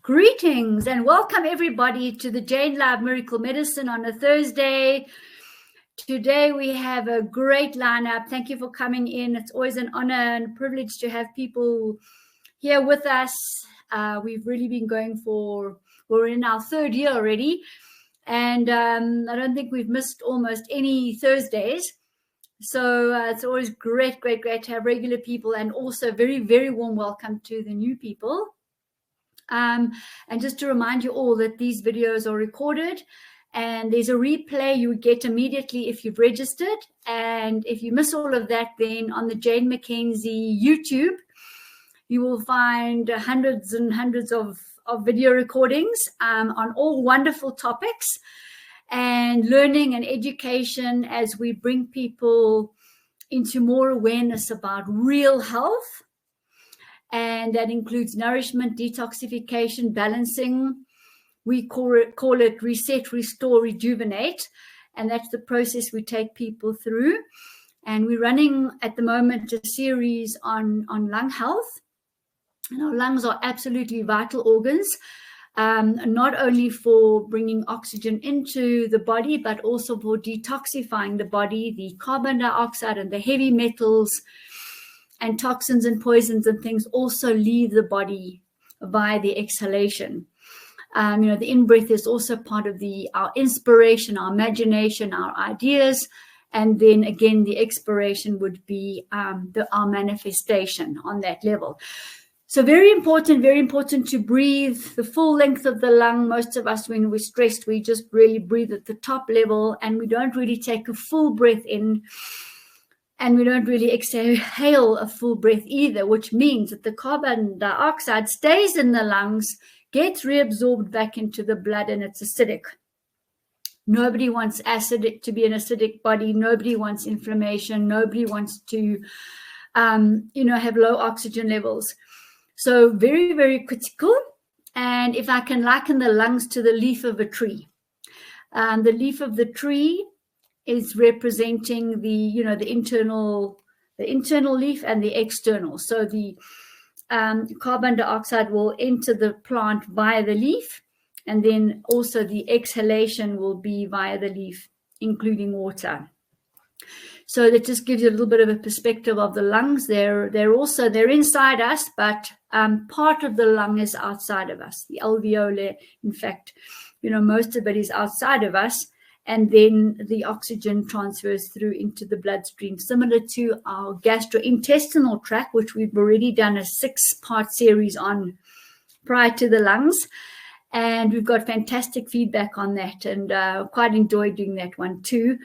Greetings and welcome everybody to the Jane Lab Miracle Medicine on a Thursday. Today we have a great lineup. Thank you for coming in. It's always an honor and privilege to have people here with us. We've really been going we're in our third year already. And I don't think we've missed almost any Thursdays. So it's always great to have regular people, and also very, very warm welcome to the new people. And just to remind you all that these videos are recorded and there's a replay you would get immediately if you've registered. And if you miss all of that, then on the Jane Mackenzie YouTube, you will find hundreds and hundreds of video recordings on all wonderful topics and learning and education as we bring people into more awareness about real health. And that includes nourishment, detoxification, balancing. We call it reset, restore, rejuvenate. And that's the process we take people through. And we're running at the moment a series on lung health. And our lungs are absolutely vital organs, not only for bringing oxygen into the body, but also for detoxifying the body, the carbon dioxide and the heavy metals and toxins and poisons and things also leave the body via the exhalation. The in-breath is also part of our inspiration, our imagination, our ideas. And then again, the expiration would be our manifestation on that level. So very important to breathe the full length of the lung. Most of us, when we're stressed, we just really breathe at the top level and we don't really take a full breath in. And we don't really exhale a full breath either, which means that the carbon dioxide stays in the lungs, gets reabsorbed back into the blood, and it's acidic. Nobody wants to be an acidic body. Nobody wants inflammation. Nobody wants to, have low oxygen levels. So very, very critical. And if I can liken the lungs to the leaf of a tree, the leaf of the tree is representing the internal leaf and the external. So the carbon dioxide will enter the plant via the leaf, and then also the exhalation will be via the leaf, including water. So that just gives you a little bit of a perspective of the lungs. They're inside us, but part of the lung is outside of us. The alveoli, in fact, most of it is outside of us. And then the oxygen transfers through into the bloodstream, similar to our gastrointestinal tract, which we've already done a 6-part series on prior to the lungs. And we've got fantastic feedback on that, and quite enjoyed doing that one too.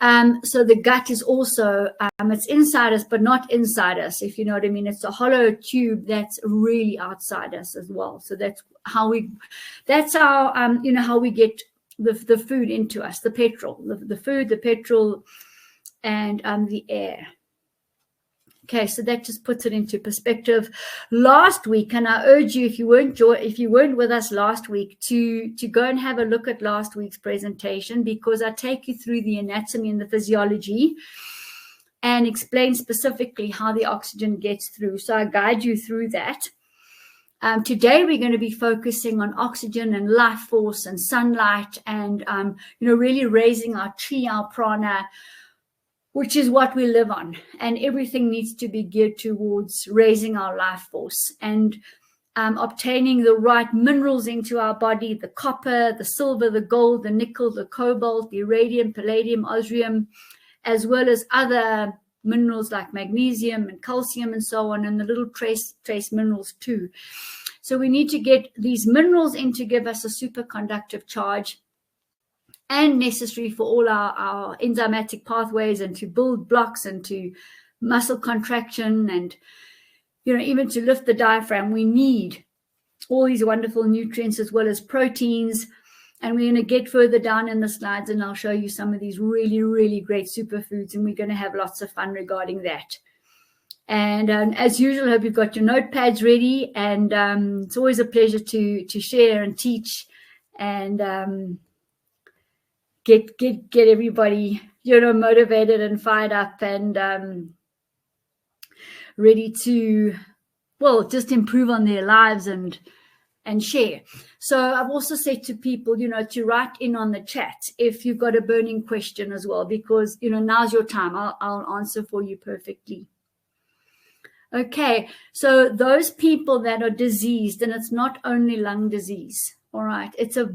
So the gut is also, it's inside us, but not inside us, if you know what I mean. It's a hollow tube that's really outside us as well. So that's how we get the food into us, the petrol, the food, the petrol, and the air. Okay, so that just puts it into perspective. Last week, and I urge you, if you weren't with us last week, to go and have a look at last week's presentation, because I take you through the anatomy and the physiology and explain specifically how the oxygen gets through. So I guide you through that. Today, we're going to be focusing on oxygen and life force and sunlight and, really raising our chi, our prana, which is what we live on. And everything needs to be geared towards raising our life force and obtaining the right minerals into our body, the copper, the silver, the gold, the nickel, the cobalt, the iridium, palladium, osmium, as well as other minerals like magnesium and calcium and so on, and the little trace minerals too. So we need to get these minerals in to give us a superconductive charge and necessary for all our enzymatic pathways and to build blocks and to muscle contraction and, even to lift the diaphragm. We need all these wonderful nutrients as well as proteins. And we're going to get further down in the slides and I'll show you some of these really, really great superfoods, and we're going to have lots of fun regarding that. And as usual, I hope you've got your notepads ready, and it's always a pleasure to share and teach and get everybody, motivated and fired up and ready to, just improve on their lives and and share. So I've also said to people, to write in on the chat if you've got a burning question as well, because, now's your time. I'll answer for you perfectly. Okay, so those people that are diseased, and it's not only lung disease, all right, it's a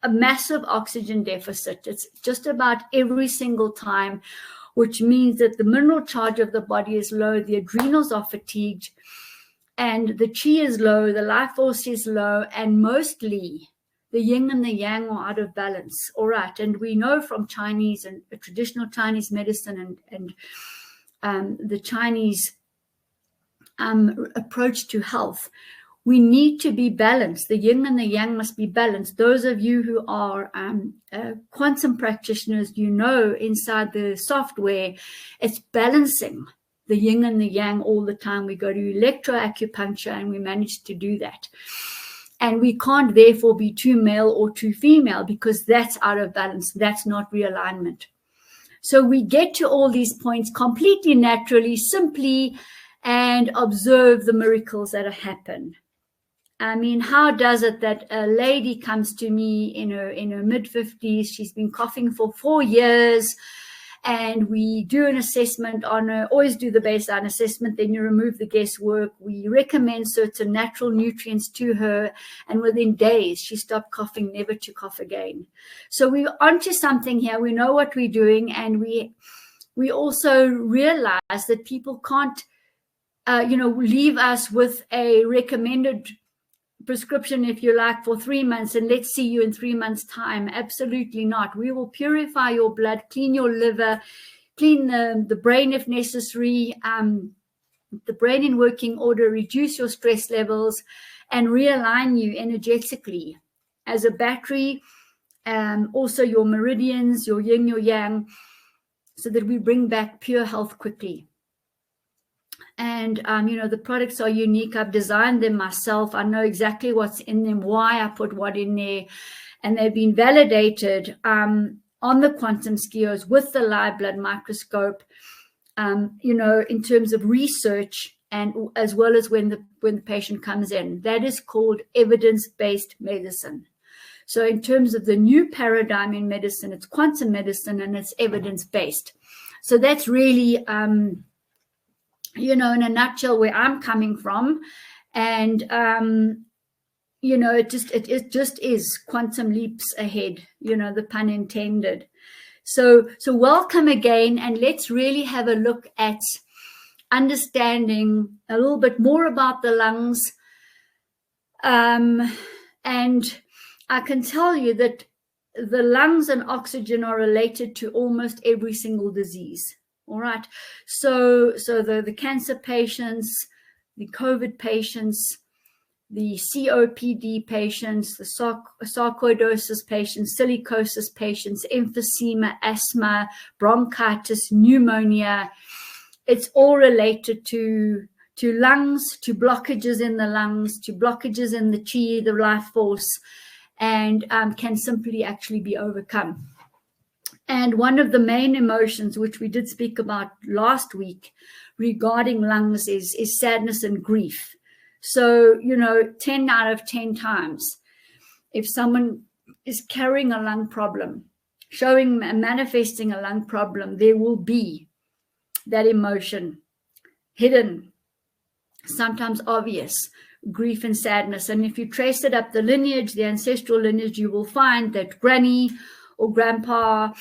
massive oxygen deficit. It's just about every single time, which means that the mineral charge of the body is low, the adrenals are fatigued, and the chi is low, the life force is low, and mostly the yin and the yang are out of balance. All right, and we know from Chinese and traditional Chinese medicine and the Chinese approach to health, we need to be balanced. The yin and the yang must be balanced. Those of you who are quantum practitioners, inside the software, it's balancing the yin and the yang all the time. We go to electroacupuncture and we manage to do that. And we can't therefore be too male or too female, because that's out of balance. That's not realignment. So we get to all these points completely naturally, simply, and observe the miracles that happen. I mean, how does it that a lady comes to me in her mid-50s, she's been coughing for 4 years, and we do an assessment on her, always do the baseline assessment, then you remove the guesswork. We recommend certain natural nutrients to her, and within days, she stopped coughing, never to cough again. So we're onto something here. We know what we're doing, and we also realize that people can't leave us with a recommended prescription, if you like, for 3 months, and let's see you in 3 months' time. Absolutely not. We will purify your blood, clean your liver, clean the brain if necessary, the brain in working order, reduce your stress levels, and realign you energetically as a battery, also your meridians, your yin, your yang, so that we bring back pure health quickly. And, the products are unique. I've designed them myself. I know exactly what's in them, why I put what in there. And they've been validated on the quantum skios with the live blood microscope, in terms of research, and as well as when the patient comes in. That is called evidence-based medicine. So in terms of the new paradigm in medicine, it's quantum medicine and it's evidence-based. So that's really... in a nutshell, where I'm coming from. And, it just is quantum leaps ahead, the pun intended. So welcome again. And let's really have a look at understanding a little bit more about the lungs. And I can tell you that the lungs and oxygen are related to almost every single disease. All right. So the cancer patients, the COVID patients, the COPD patients, the sarcoidosis patients, silicosis patients, emphysema, asthma, bronchitis, pneumonia, it's all related to lungs, to blockages in the lungs, to blockages in the chi, the life force, and can simply actually be overcome. And one of the main emotions, which we did speak about last week regarding lungs, is sadness and grief. So, 10 out of 10 times, if someone is carrying a lung problem, manifesting a lung problem, there will be that emotion hidden, sometimes obvious, grief and sadness. And if you trace it up the lineage, the ancestral lineage, you will find that granny or grandpa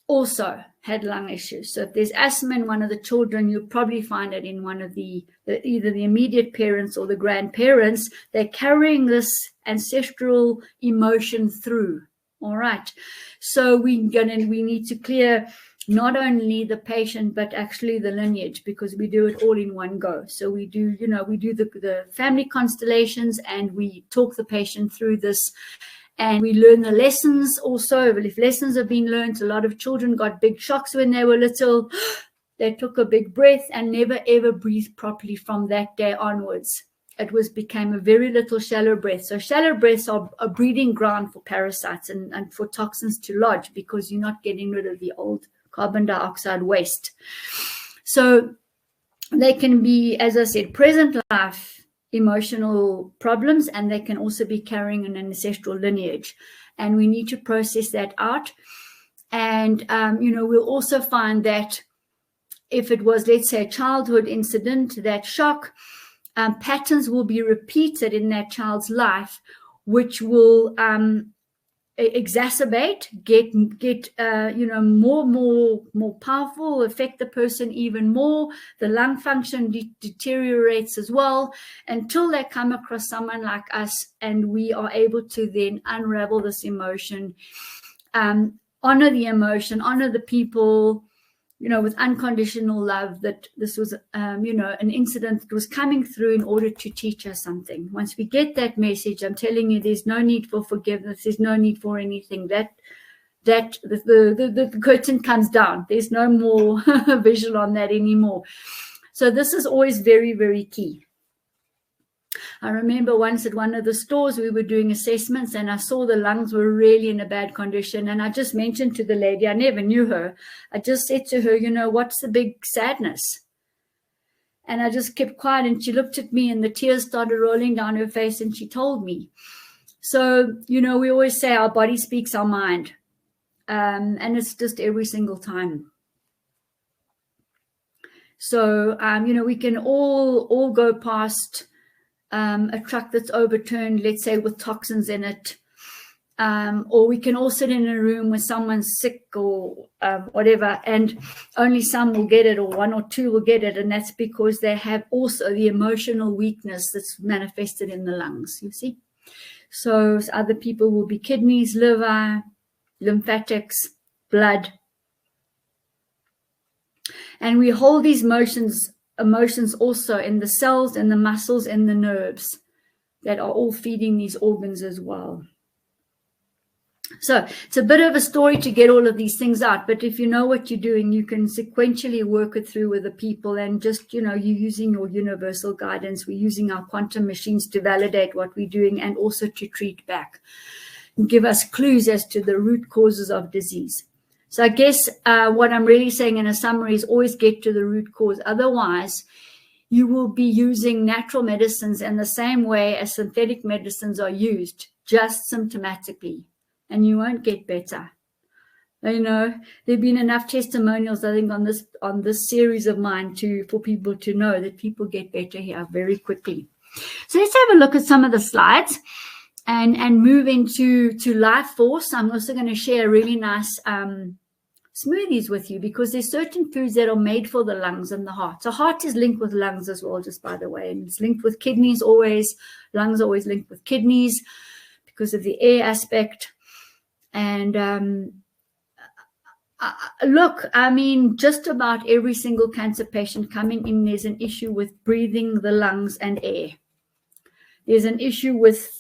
also had lung issues. So if there's asthma in one of the children, you'll probably find it in one of either the immediate parents or the grandparents. They're carrying this ancestral emotion through. All right. So we need to clear not only the patient, but actually the lineage, because we do it all in one go. So we do the family constellations, and we talk the patient through this. And we learn the lessons also. If lessons have been learned, a lot of children got big shocks when they were little. They took a big breath and never, ever breathed properly from that day onwards. It became a very little shallow breath. So shallow breaths are a breeding ground for parasites and for toxins to lodge, because you're not getting rid of the old carbon dioxide waste. So they can be, as I said, present life emotional problems, and they can also be carrying an ancestral lineage. And we need to process that out. And, we'll also find that if it was, let's say, a childhood incident, that shock, patterns will be repeated in that child's life, which will exacerbate, get more powerful, affect the person even more. The lung function deteriorates as well, until they come across someone like us, and we are able to then unravel this emotion, honor the emotion, honor the people, with unconditional love, that this was, an incident that was coming through in order to teach us something. Once we get that message, I'm telling you, there's no need for forgiveness. There's no need for anything. The curtain comes down. There's no more visual on that anymore. So this is always very, very key. I remember once at one of the stores, we were doing assessments, and I saw the lungs were really in a bad condition. And I just mentioned to the lady, I never knew her. I just said to her, what's the big sadness? And I just kept quiet, and she looked at me, and the tears started rolling down her face, and she told me. So, we always say our body speaks our mind. And it's just every single time. So, we can all go past a truck that's overturned, let's say, with toxins in it, or we can all sit in a room where someone's sick or whatever, and only some will get it, or one or two will get it, and that's because they have also the emotional weakness that's manifested in the lungs, you see. So other people will be kidneys, liver, lymphatics, blood, and we hold these emotions also in the cells and the muscles and the nerves that are all feeding these organs as well. So it's a bit of a story to get all of these things out, but if you know what you're doing, you can sequentially work it through with the people, and just, you're using your universal guidance. We're using our quantum machines to validate what we're doing, and also to treat back and give us clues as to the root causes of disease. So I guess what I'm really saying in a summary is always get to the root cause. Otherwise, you will be using natural medicines in the same way as synthetic medicines are used, just symptomatically, and you won't get better. There have been enough testimonials, I think, on this series of mine for people to know that people get better here very quickly. So let's have a look at some of the slides and move into life force. I'm also going to share a really nice smoothies with you, because there's certain foods that are made for the lungs and the heart. So heart is linked with lungs as well, just by the way, and it's linked with kidneys always. Lungs are always linked with kidneys because of the air aspect. And look, just about every single cancer patient coming in, there's an issue with breathing the lungs and air. There's an issue with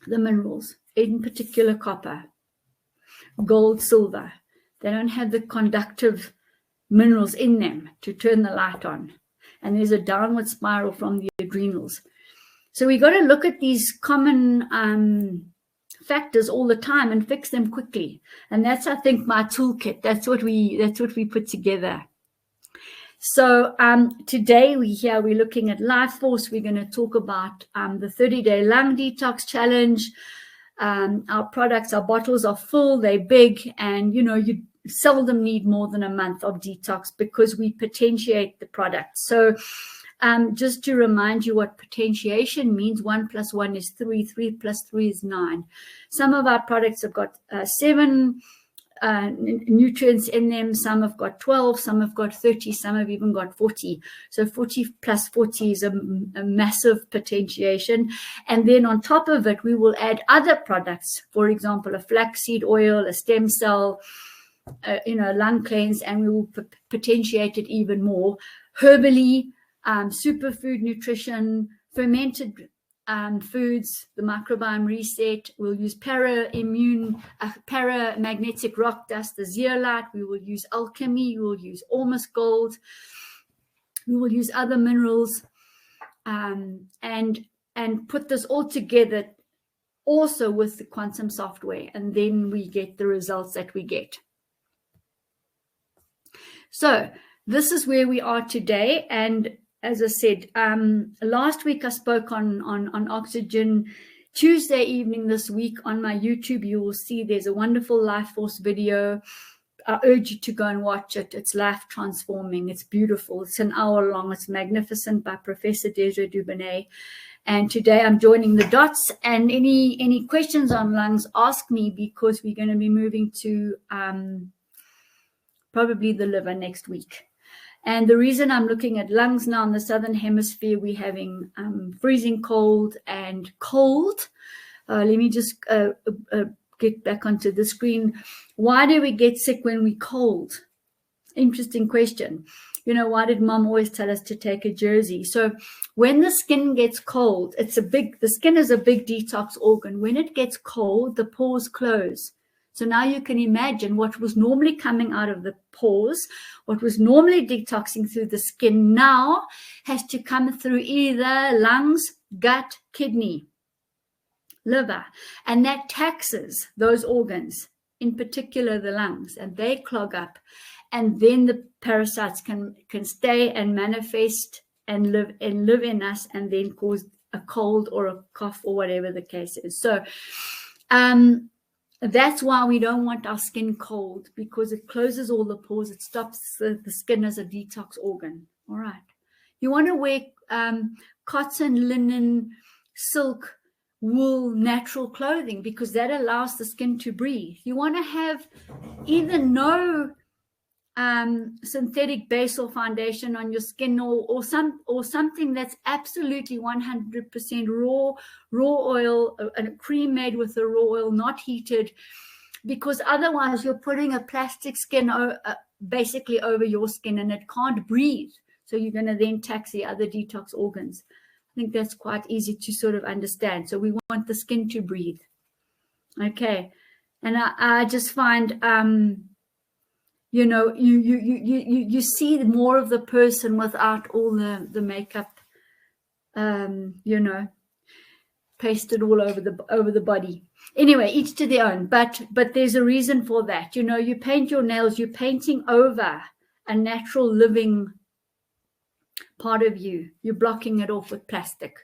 the minerals, in particular copper, gold, silver. They don't have the conductive minerals in them to turn the light on. And there's a downward spiral from the adrenals. So we got to look at these common factors all the time and fix them quickly. And that's, I think, my toolkit. That's what we put together. So today we're looking at life force. We're going to talk about the 30-day lung detox challenge. Our products, our bottles are full, they're big, and you seldom need more than a month of detox because we potentiate the product. So just to remind you what potentiation means, 1 + 1 is 3, 3 + 3 is 9. Some of our products have got 7 nutrients in them, some have got 12, some have got 30, some have even got 40. So 40 + 40 is a massive potentiation. And then on top of it, we will add other products, for example, a flaxseed oil, a stem cell, lung cleanse, and we will potentiate it even more. Herbally, superfood nutrition, fermented foods, the microbiome reset. We'll use paramagnetic rock dust, the zeolite. We will use alchemy. We will use almost gold. We will use other minerals, and put this all together also with the quantum software, and then we get the results that we get. So this is where we are today, and as I said, last week I spoke on oxygen. Tuesday evening this week on my YouTube, you will see there's a wonderful Life Force video. I urge you to go and watch it. It's life transforming. It's beautiful. It's an hour long. It's magnificent, by Professor Desiree Dubonnet. And today I'm joining the dots. And any questions on lungs, ask me, because we're going to be moving to probably the liver next week. And the reason I'm looking at lungs now in the Southern Hemisphere, we're having freezing cold and cold. Let me just get back onto the screen. Why do we get sick when we're cold? Interesting question. You know, why did Mom always tell us to take a jersey? So when the skin gets cold, the skin is a big detox organ. When it gets cold, the pores close. So now you can imagine what was normally coming out of the pores, what was normally detoxing through the skin, now has to come through either lungs, gut, kidney, liver. And that taxes those organs, in particular the lungs, and they clog up. And then the parasites can stay and manifest and live in us, and then cause a cold or a cough or whatever the case is. So, that's why we don't want our skin cold, because it closes all the pores. It stops the skin as a detox organ. All right. You want to wear cotton, linen, silk, wool, natural clothing, because that allows the skin to breathe. You want to have either no synthetic base or foundation on your skin, or something that's absolutely 100% raw oil, a cream made with the raw oil, not heated, because otherwise you're putting a plastic skin basically over your skin, and it can't breathe. So you're going to then tax the other detox organs. I think that's quite easy to sort of understand. So we want the skin to breathe. Okay. And I just find you know, you see more of the person without all the makeup, you know, pasted all over the body. Anyway, each to their own. But there's a reason for that. You know, you paint your nails, you're painting over a natural living part of you. You're blocking it off with plastic.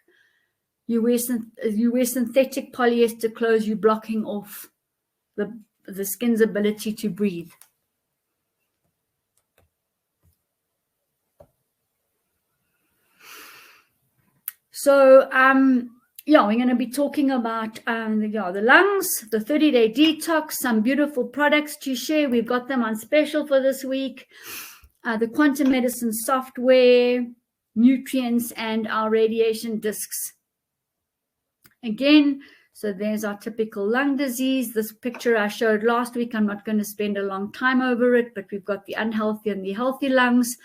You wear synthetic polyester clothes, you're blocking off the skin's ability to breathe. So, yeah, we're going to be talking about the lungs, the 30-day detox, some beautiful products to share. We've got them on special for this week. The quantum medicine software, nutrients, and our radiation discs. Again, so there's our typical lung disease. This picture I showed last week, I'm not going to spend a long time over it, but we've got the unhealthy and the healthy lungs.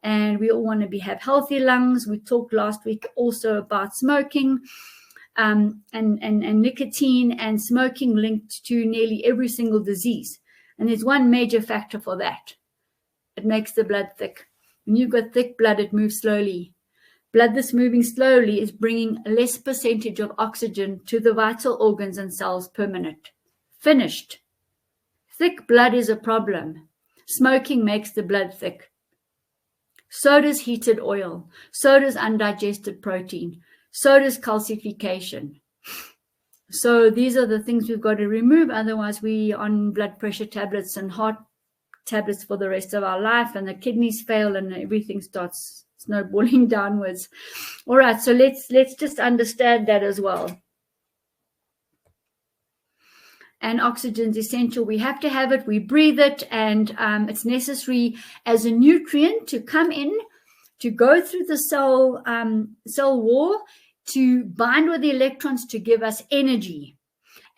And we all want to have healthy lungs. We talked last week also about smoking and nicotine, and smoking linked to nearly every single disease. And there's one major factor for that. It makes the blood thick. When you've got thick blood, it moves slowly. Blood that's moving slowly is bringing less percentage of oxygen to the vital organs and cells per minute. Finished. Thick blood is a problem. Smoking makes the blood thick. So does heated oil. So does undigested protein. So does calcification. So these are the things we've got to remove. Otherwise, we on blood pressure tablets and heart tablets for the rest of our life, and the kidneys fail, and everything starts snowballing downwards. All right, so let's just understand that as well. And oxygen is essential. We have to have it. We breathe it, and it's necessary as a nutrient to come in, to go through the cell wall, to bind with the electrons to give us energy.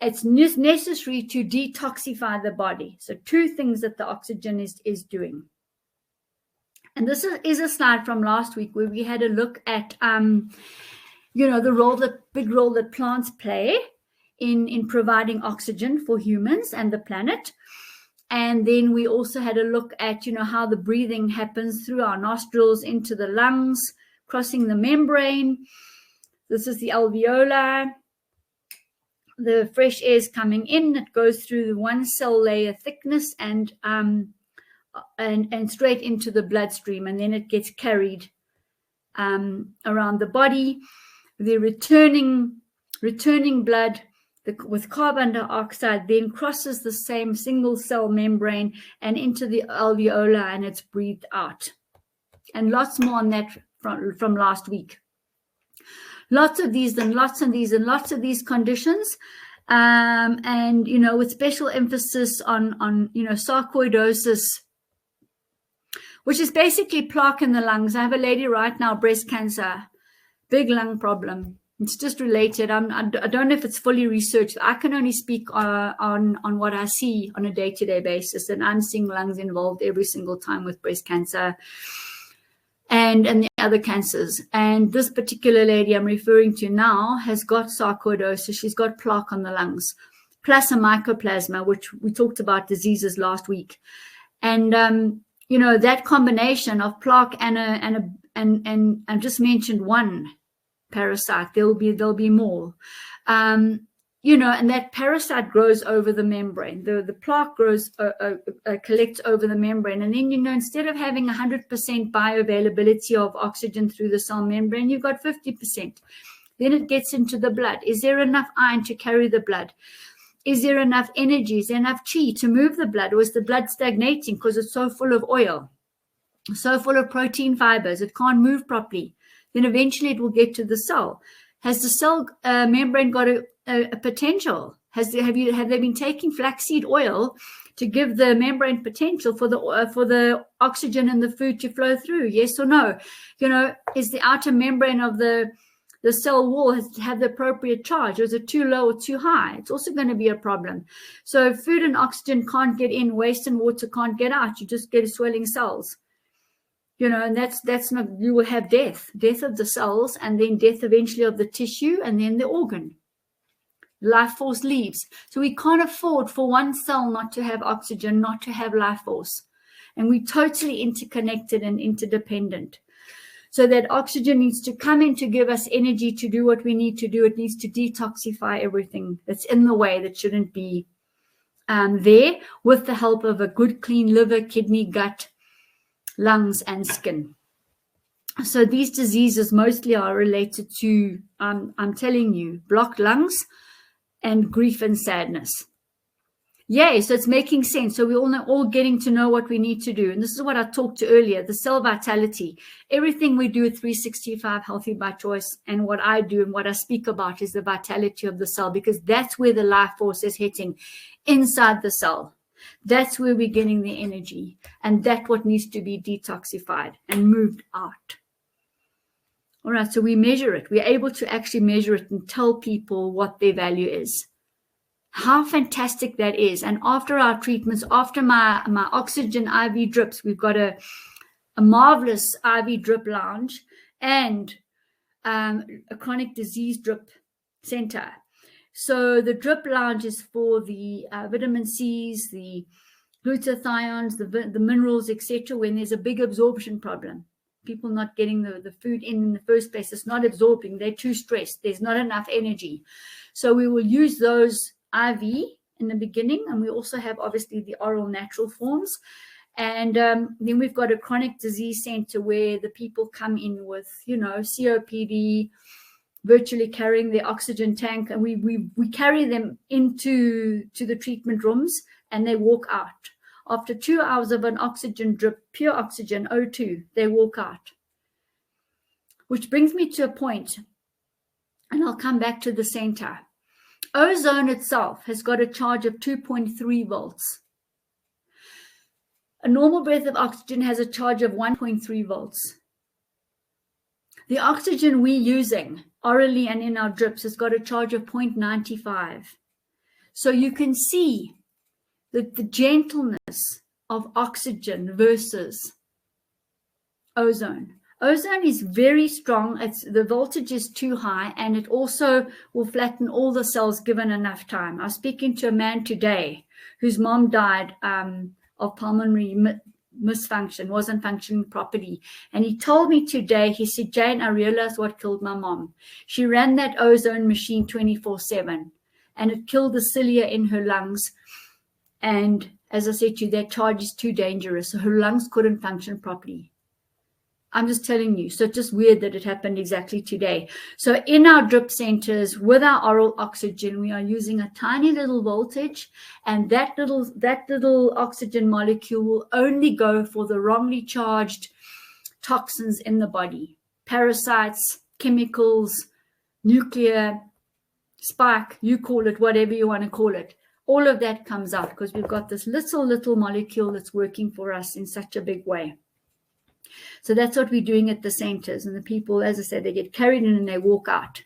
It's necessary to detoxify the body. So two things that the oxygen is doing. And this is a slide from last week where we had a look at, you know, the big role that plants play in providing oxygen for humans and the planet. And then we also had a look at, you know, how the breathing happens through our nostrils into the lungs, crossing the membrane. This is the alveoli. The fresh air is coming in. It goes through the one cell layer thickness and straight into the bloodstream, and then it gets carried around the body. The returning blood with carbon dioxide then crosses the same single cell membrane and into the alveolar, and it's breathed out. And lots more on that from last week. Lots of these and lots of these and lots of these conditions. And, you know, with special emphasis on, you know, sarcoidosis, which is basically plaque in the lungs. I have a lady right now, breast cancer, big lung problem. It's just related. I don't know if it's fully researched. I can only speak on what I see on a day-to-day basis, and I'm seeing lungs involved every single time with breast cancer and the other cancers. And this particular lady I'm referring to now has got sarcoidosis. She's got plaque on the lungs, plus a mycoplasma, which we talked about diseases last week. And you know, that combination of plaque and I just mentioned one parasite. There'll be more. You know, and that parasite grows over the membrane. The plaque grows, collects over the membrane. And then, you know, instead of having 100% bioavailability of oxygen through the cell membrane, you've got 50%. Then it gets into the blood. Is there enough iron to carry the blood? Is there enough energy? Is there enough chi to move the blood? Or is the blood stagnating because it's so full of oil, so full of protein fibers, it can't move properly? Then eventually it will get to the cell. Has the cell membrane got a potential? Have they been taking flaxseed oil to give the membrane potential for the oxygen and the food to flow through? Yes or no? You know, is the outer membrane of the cell wall has to have the appropriate charge, or is it too low or too high? It's also going to be a problem. So if food and oxygen can't get in, waste and water can't get out, you just get swelling cells. You know, and that's not, you will have death of the cells, and then death eventually of the tissue, and then the organ. Life force leaves. So we can't afford for one cell not to have oxygen, not to have life force. And we're totally interconnected and interdependent. So that oxygen needs to come in to give us energy to do what we need to do. It needs to detoxify everything that's in the way that shouldn't be there, with the help of a good, clean liver, kidney, gut, lungs, and skin. So these diseases mostly are related to, I'm telling you, blocked lungs and grief and sadness. Yay, so it's making sense. So we're all getting to know what we need to do. And this is what I talked to earlier, the cell vitality. Everything we do at 365 Healthy by Choice, and what I do and what I speak about is the vitality of the cell, because that's where the life force is hitting, inside the cell. That's where we're getting the energy. And that's what needs to be detoxified and moved out. All right, so we measure it. We're able to actually measure it and tell people what their value is. How fantastic that is. And after our treatments, after my oxygen IV drips, we've got a marvelous IV drip lounge and a chronic disease drip center. So the drip lounge is for the vitamin C's, the glutathiones, the minerals, etc. when there's a big absorption problem. People not getting the food in the first place. It's not absorbing. They're too stressed. There's not enough energy. So we will use those IV in the beginning, and we also have obviously the oral natural forms. And then we've got a chronic disease center where the people come in with, you know, COPD, virtually carrying their oxygen tank, and we carry them into the treatment rooms, and they walk out. After 2 hours of an oxygen drip, pure oxygen, O2, they walk out. Which brings me to a point, and I'll come back to the center. Ozone itself has got a charge of 2.3 volts. A normal breath of oxygen has a charge of 1.3 volts. The oxygen we're using orally and in our drips has got a charge of 0.95. So you can see that the gentleness of oxygen versus ozone. Ozone is very strong. The voltage is too high, and it also will flatten all the cells given enough time. I was speaking to a man today whose mom died of pulmonary misfunction, wasn't functioning properly. And he told me today, he said, Jane, I realized what killed my mom. She ran that ozone machine 24/7, and it killed the cilia in her lungs. And as I said to you, that charge is too dangerous. So her lungs couldn't function properly. I'm just telling you. So it's just weird that it happened exactly today. So in our drip centers with our oral oxygen, we are using a tiny little voltage, and that little oxygen molecule will only go for the wrongly charged toxins in the body, parasites, chemicals, nuclear, spike, you call it whatever you want to call it. All of that comes out because we've got this little molecule that's working for us in such a big way. So that's what we're doing at the centers, and the people, as I said, they get carried in and they walk out.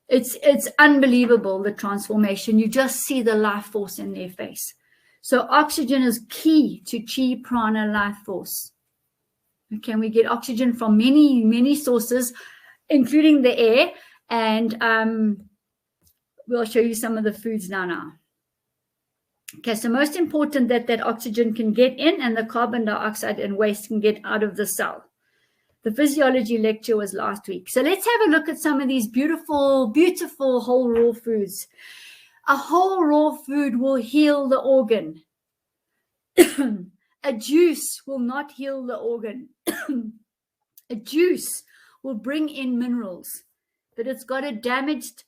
It's unbelievable, the transformation. You just see the life force in their face. So oxygen is key to chi, prana, life force. Okay, we get oxygen from many sources, including the air, and we'll show you some of the foods now. Okay, so most important that oxygen can get in and the carbon dioxide and waste can get out of the cell. The physiology lecture was last week. So let's have a look at some of these beautiful whole raw foods. A whole raw food will heal the organ. A juice will not heal the organ. A juice will bring in minerals, but it's damaged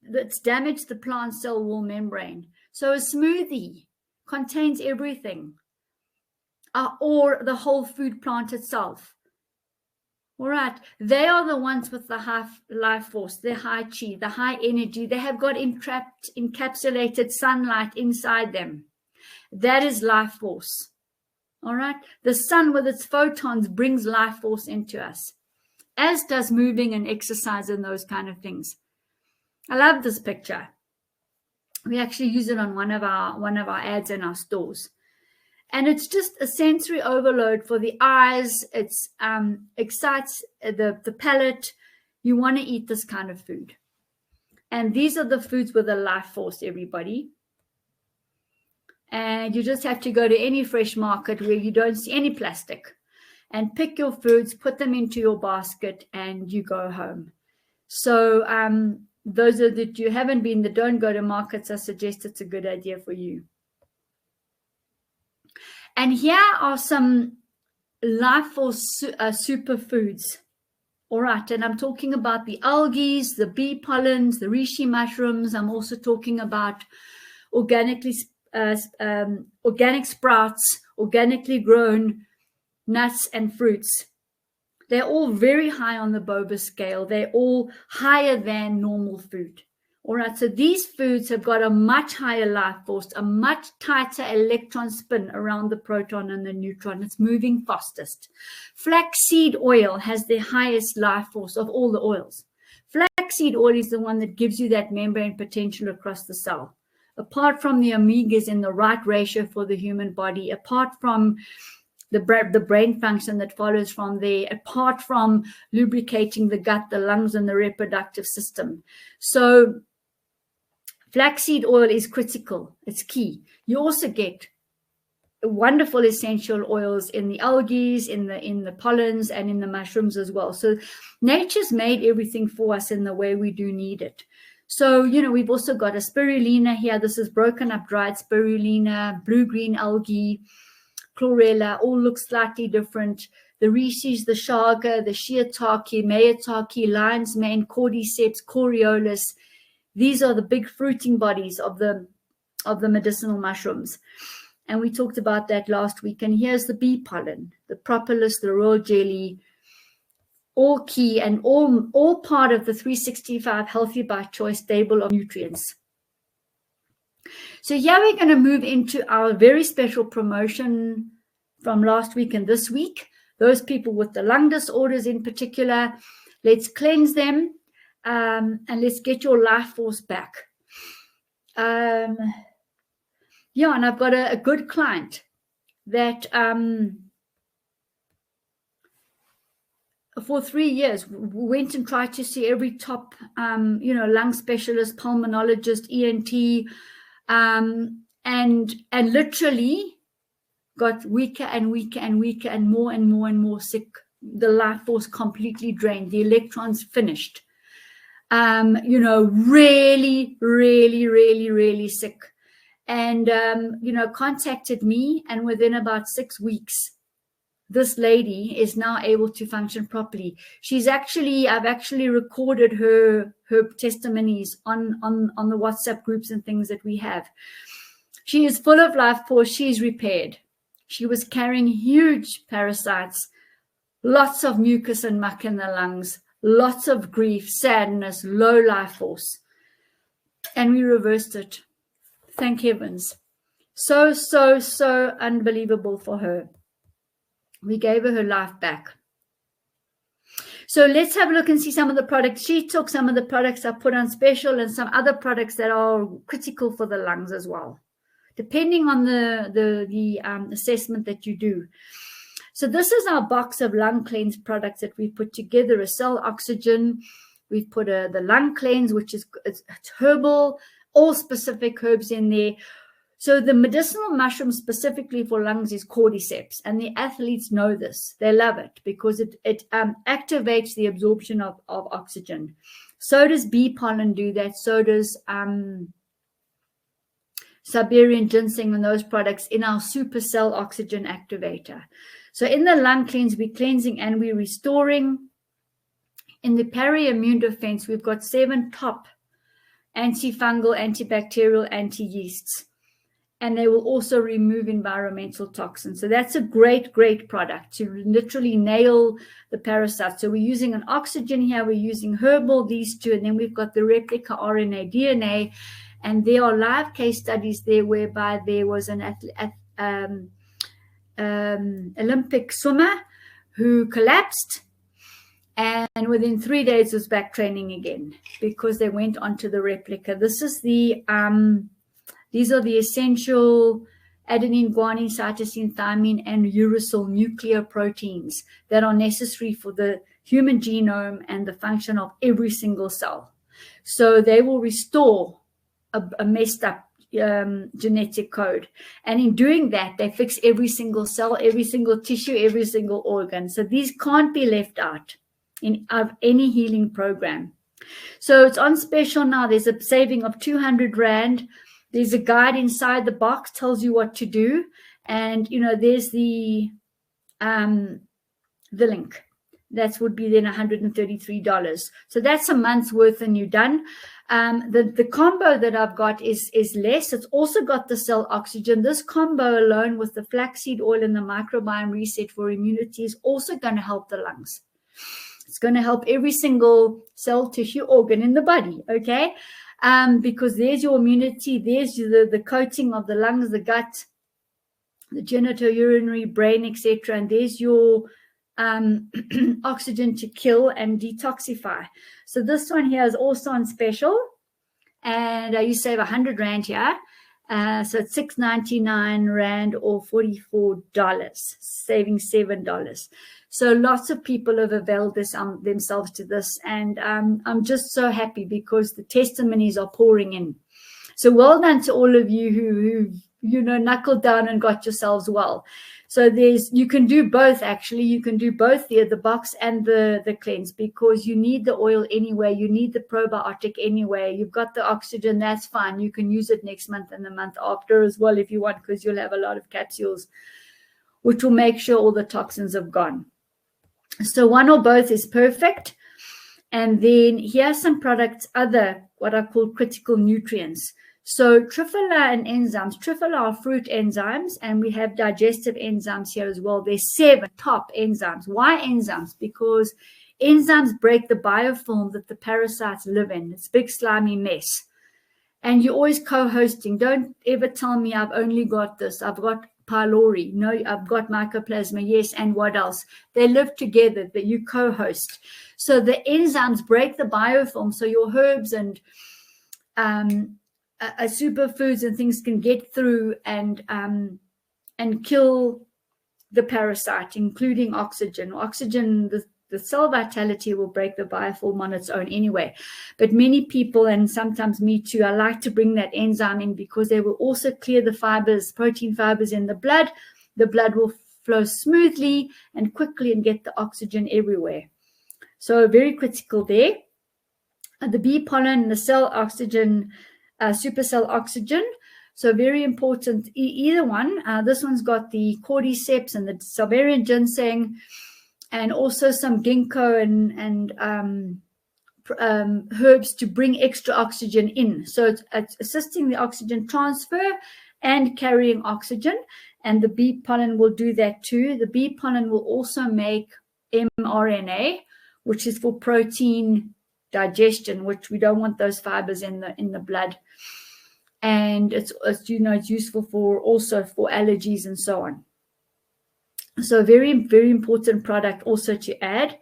the plant cell wall membrane. So a smoothie contains everything, or the whole food plant itself. All right, they are the ones with the high life force, the high chi, the high energy. They have got encapsulated sunlight inside them. That is life force. All right, the sun with its photons brings life force into us, as does moving and exercise and those kind of things. I love this picture. We actually use it on one of our ads in our stores, and it's just a sensory overload for the eyes. It excites the palate. You want to eat this kind of food, and these are the foods with a life force, everybody. And you just have to go to any fresh market where you don't see any plastic, and pick your foods, put them into your basket, and you go home. So those that you haven't been, that don't go to markets, I suggest it's a good idea for you. And here are some life force superfoods. All right, and I'm talking about the algae, the bee pollens, the reishi mushrooms. I'm also talking about organic sprouts, organically grown nuts and fruits. They're all very high on the Boba scale. They're all higher than normal food. All right, so these foods have got a much higher life force, a much tighter electron spin around the proton and the neutron. It's moving fastest. Flaxseed oil has the highest life force of all the oils. Flaxseed oil is the one that gives you that membrane potential across the cell. Apart from the omegas in the right ratio for the human body, apart from the brain function that follows from there, apart from lubricating the gut, the lungs, and the reproductive system. So flaxseed oil is critical. It's key. You also get wonderful essential oils in the algae, in the pollens, and in the mushrooms as well. So nature's made everything for us in the way we do need it. So, we've also got a spirulina here. This is broken up dried spirulina, blue-green algae, chlorella, all look slightly different. The rishis, the chaga, the shiitake, maitake, lion's mane, cordyceps, coriolis. These are the big fruiting bodies of the medicinal mushrooms. And we talked about that last week. And here's the bee pollen, the propolis, the royal jelly, all key and all part of the 365 Healthy by Choice table of nutrients. So here we're going to move into our very special promotion from last week and this week. Those people with the lung disorders in particular, let's cleanse them and let's get your life force back. And I've got a good client that for 3 years went and tried to see every top lung specialist, pulmonologist, ENT, and literally got weaker and weaker and weaker and more sick. The life force completely drained. The electrons finished. Really, really, really, really sick. And, contacted me, and within about 6 weeks, this lady is now able to function properly. I've actually recorded her testimonies on the WhatsApp groups and things that we have. She is full of life force. She's repaired. She was carrying huge parasites, lots of mucus and muck in the lungs, lots of grief, sadness, low life force. And we reversed it. Thank heavens. So unbelievable for her. We gave her life back. So let's have a look and see some of the products. She took some of the products I put on special and some other products that are critical for the lungs as well, depending on the assessment that you do. So this is our box of lung cleanse products that we've put together. A cell oxygen. We've put the lung cleanse, which is it's herbal, all specific herbs in there. So the medicinal mushroom specifically for lungs is cordyceps, and the athletes know this. They love it because it activates the absorption of oxygen. So does bee pollen do that. So does Siberian ginseng and those products in our super cell oxygen activator. So in the lung cleanse, we're cleansing and we're restoring. In the peri-immune defense, we've got 7 top antifungal, antibacterial, anti-yeasts. And they will also remove environmental toxins. So that's a great, great product to literally nail the parasites. So we're using an oxygen here, we're using herbal, these two, and then we've got the replica RNA, DNA. And there are live case studies there whereby there was an Olympic swimmer who collapsed and within 3 days was back training again because they went onto the replica. This is the these are the essential adenine, guanine, cytosine, thymine, and uracil nucleoproteins that are necessary for the human genome and the function of every single cell. So they will restore a messed up genetic code. And in doing that, they fix every single cell, every single tissue, every single organ. So these can't be left out of any healing program. So it's on special now. There's a saving of 200 Rand. There's a guide inside the box, tells you what to do. And, there's the link. That would be then $133. So that's a month's worth and you're done. The combo that I've got is less. It's also got the cell oxygen. This combo alone with the flaxseed oil and the microbiome reset for immunity is also going to help the lungs. It's going to help every single cell, tissue, organ in the body, okay? Because there's your immunity, there's the coating of the lungs, the gut, the genitourinary, brain, etc. And there's your oxygen to kill and detoxify. So this one here is also on special, and you save 100 Rand here. So it's 699 Rand or $44, saving $7. So lots of people have availed themselves to this, and I'm just so happy because the testimonies are pouring in. So well done to all of you who knuckled down and got yourselves well. So you can do both actually. You can do both the box and the cleanse because you need the oil anyway. You need the probiotic anyway. You've got the oxygen, that's fine. You can use it next month and the month after as well if you want, because you'll have a lot of capsules, which will make sure all the toxins have gone. So one or both is perfect. And then here's some products, what I call critical nutrients. So Triphala and enzymes. Triphala are fruit enzymes, and we have digestive enzymes here as well. There's 7 top enzymes. Why enzymes? Because enzymes break the biofilm that the parasites live in. It's a big slimy mess. And you're always co-hosting. Don't ever tell me I've only got this. I've got pylori. No, I've got mycoplasma. Yes, and what else? They live together, that you co-host. So the enzymes break the biofilm, so your herbs and superfoods and things can get through and kill the parasite, including oxygen. Oxygen, the cell vitality will break the biofilm on its own anyway. But many people, and sometimes me too, I like to bring that enzyme in because they will also clear the fibers, protein fibers in the blood. The blood will flow smoothly and quickly and get the oxygen everywhere. So very critical there. The bee pollen, the cell oxygen, supercell oxygen. So very important, either one. This one's got the cordyceps and the Siberian ginseng, and also some ginkgo and herbs to bring extra oxygen in. So it's assisting the oxygen transfer and carrying oxygen. And the bee pollen will do that too. The bee pollen will also make mRNA, which is for protein digestion, which we don't want those fibers in the blood. And it's it's useful for also for allergies and so on. So very, very important product also to add.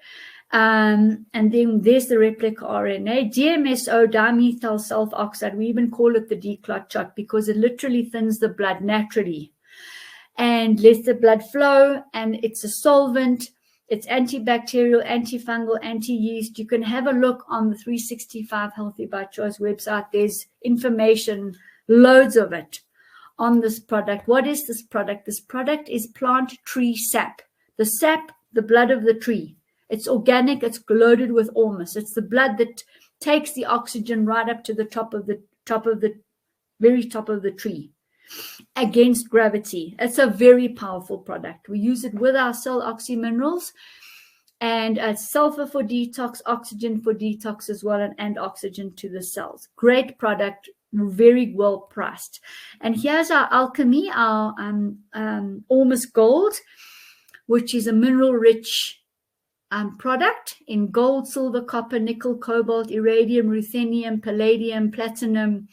And then there's the replica RNA, DMSO, dimethyl sulfoxide. We even call it the declot shot because it literally thins the blood naturally and lets the blood flow. And it's a solvent. It's antibacterial, antifungal, anti-yeast. You can have a look on the 365 Healthy by Choice website. There's information, loads of it, on this product. What is this product? This product is plant tree sap. The sap, the blood of the tree. It's organic. It's loaded with ormus. It's the blood that takes the oxygen right up to the very top of the tree against gravity. It's a very powerful product. We use it with our cell oxy minerals, and sulfur for detox, oxygen for detox as well, and oxygen to the cells. Great product, very well priced. And here's our alchemy, our Ormus Gold, which is a mineral rich product in gold, silver, copper, nickel, cobalt, iridium, ruthenium, palladium, platinum,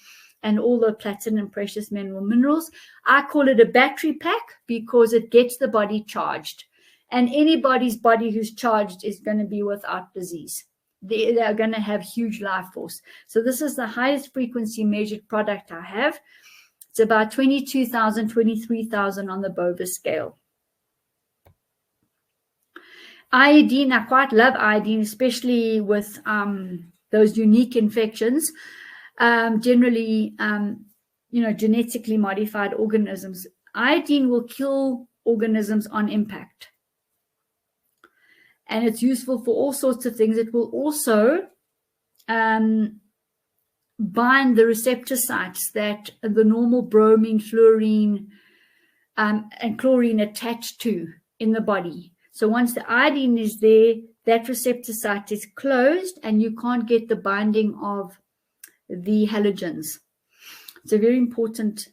and all the platinum precious minerals. I call it a battery pack because it gets the body charged. And anybody's body who's charged is going to be without disease. They are going to have huge life force. So this is the highest frequency measured product I have. It's about 22,000, 23,000 on the Bovis scale. Iodine, I quite love iodine, especially with those unique infections. Generally, genetically modified organisms. Iodine will kill organisms on impact. And it's useful for all sorts of things. It will also bind the receptor sites that the normal bromine, fluorine, and chlorine attach to in the body. So once the iodine is there, that receptor site is closed and you can't get the binding of the halogens. It's a very important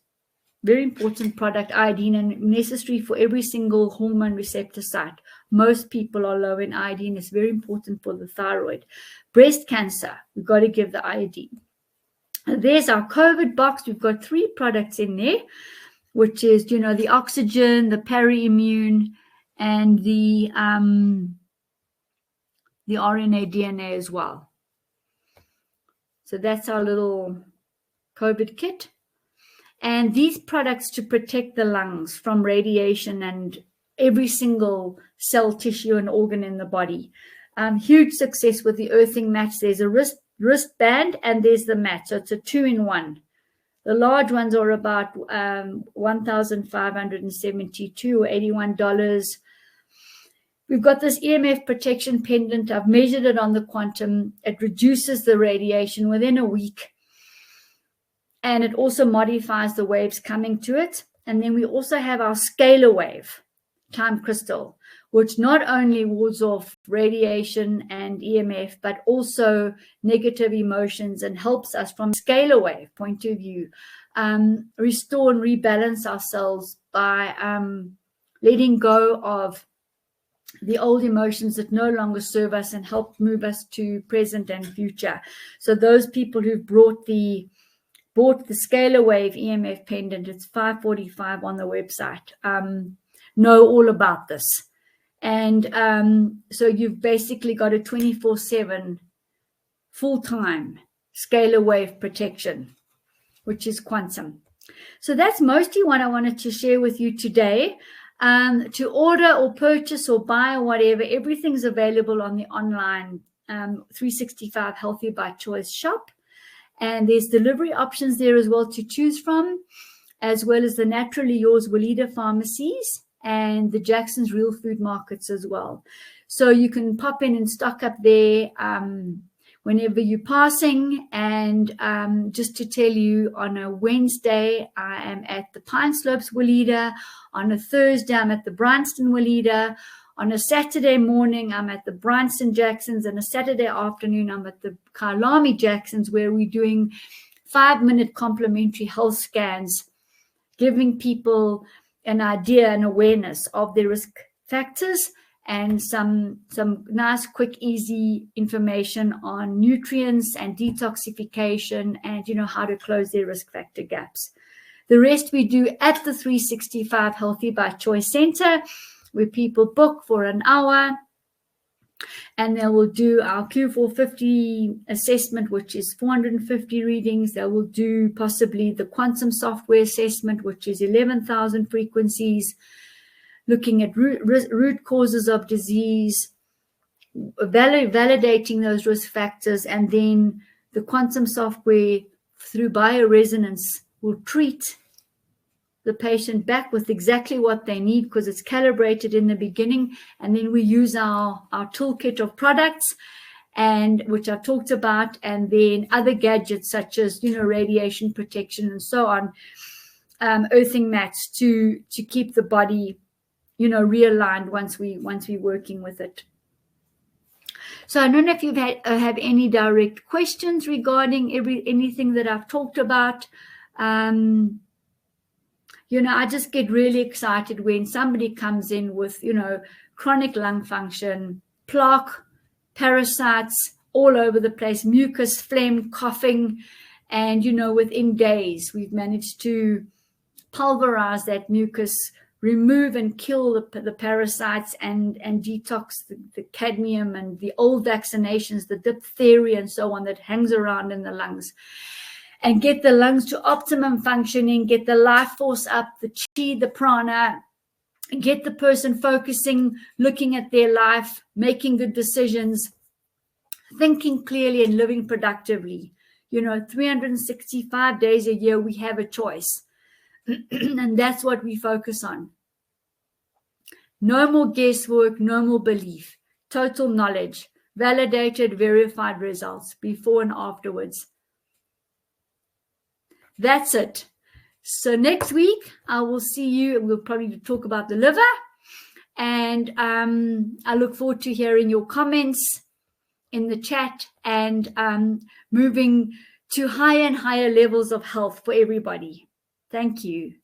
product, iodine, and necessary for every single hormone receptor site. Most people are low in iodine. It's very important for the thyroid. Breast cancer, we've got to give the iodine. There's our COVID box. We've got 3 products in there, which is, the oxygen, the peri-immune, and the RNA, DNA as well. So that's our little COVID kit. And these products to protect the lungs from radiation and every single cell, tissue, and organ in the body. Huge success with the earthing mats. There's a wristband and there's the mat. So it's a 2-in-1. The large ones are about $1,572 or $81. We've got this EMF protection pendant. I've measured it on the quantum. It reduces the radiation within a week. And it also modifies the waves coming to it. And then we also have our scalar wave time crystal, which not only wards off radiation and EMF, but also negative emotions and helps us from scalar wave point of view, restore and rebalance ourselves by letting go of the old emotions that no longer serve us and help move us to present and future. So those people who've bought the scalar wave EMF pendant, it's $545 on the website, know all about this. And so you've basically got a 24/7 full-time scalar wave protection, which is quantum. So that's mostly what I wanted to share with you today. To order or purchase or buy or whatever, everything's available on the online 365 Healthy by Choice shop. And there's delivery options there as well to choose from, as well as the Naturally Yours Walida pharmacies and the Jackson's Real Food Markets as well. So you can pop in and stock up there. whenever you're passing. And just to tell you, on a Wednesday, I am at the Pine Slopes Willeda. On a Thursday, I'm at the Bryanston Willeda. On a Saturday morning, I'm at the Bryanston Jacksons, and a Saturday afternoon, I'm at the Kyalami Jacksons, where we're doing 5-minute complimentary health scans, giving people an idea and awareness of their risk factors, and some nice, quick, easy information on nutrients and detoxification, and how to close their risk factor gaps. The rest we do at the 365 Healthy by Choice Center, where people book for an hour, and they will do our Q450 assessment, which is 450 readings. They will do possibly the quantum software assessment, which is 11,000 frequencies, looking at root causes of disease, validating those risk factors, and then the quantum software through bioresonance will treat the patient back with exactly what they need, because it's calibrated in the beginning. And then we use our toolkit of products, and which I talked about, and then other gadgets such as radiation protection and so on, earthing mats to keep the body realigned once we're working with it. So I don't know if you have any direct questions regarding anything that I've talked about. I just get really excited when somebody comes in with, chronic lung function, plaque, parasites all over the place, mucus, phlegm, coughing, and, within days, we've managed to pulverize that mucus, remove and kill the parasites, and detox the cadmium and the old vaccinations, the diphtheria and so on that hangs around in the lungs, and get the lungs to optimum functioning, get the life force up, the chi, the prana, and get the person focusing, looking at their life, making good decisions, thinking clearly and living productively. 365 days a year, we have a choice. And that's what we focus on. No more guesswork, no more belief, total knowledge, validated, verified results before and afterwards. That's it. So next week, I will see you. We'll probably talk about the liver. And I look forward to hearing your comments in the chat, and moving to higher and higher levels of health for everybody. Thank you.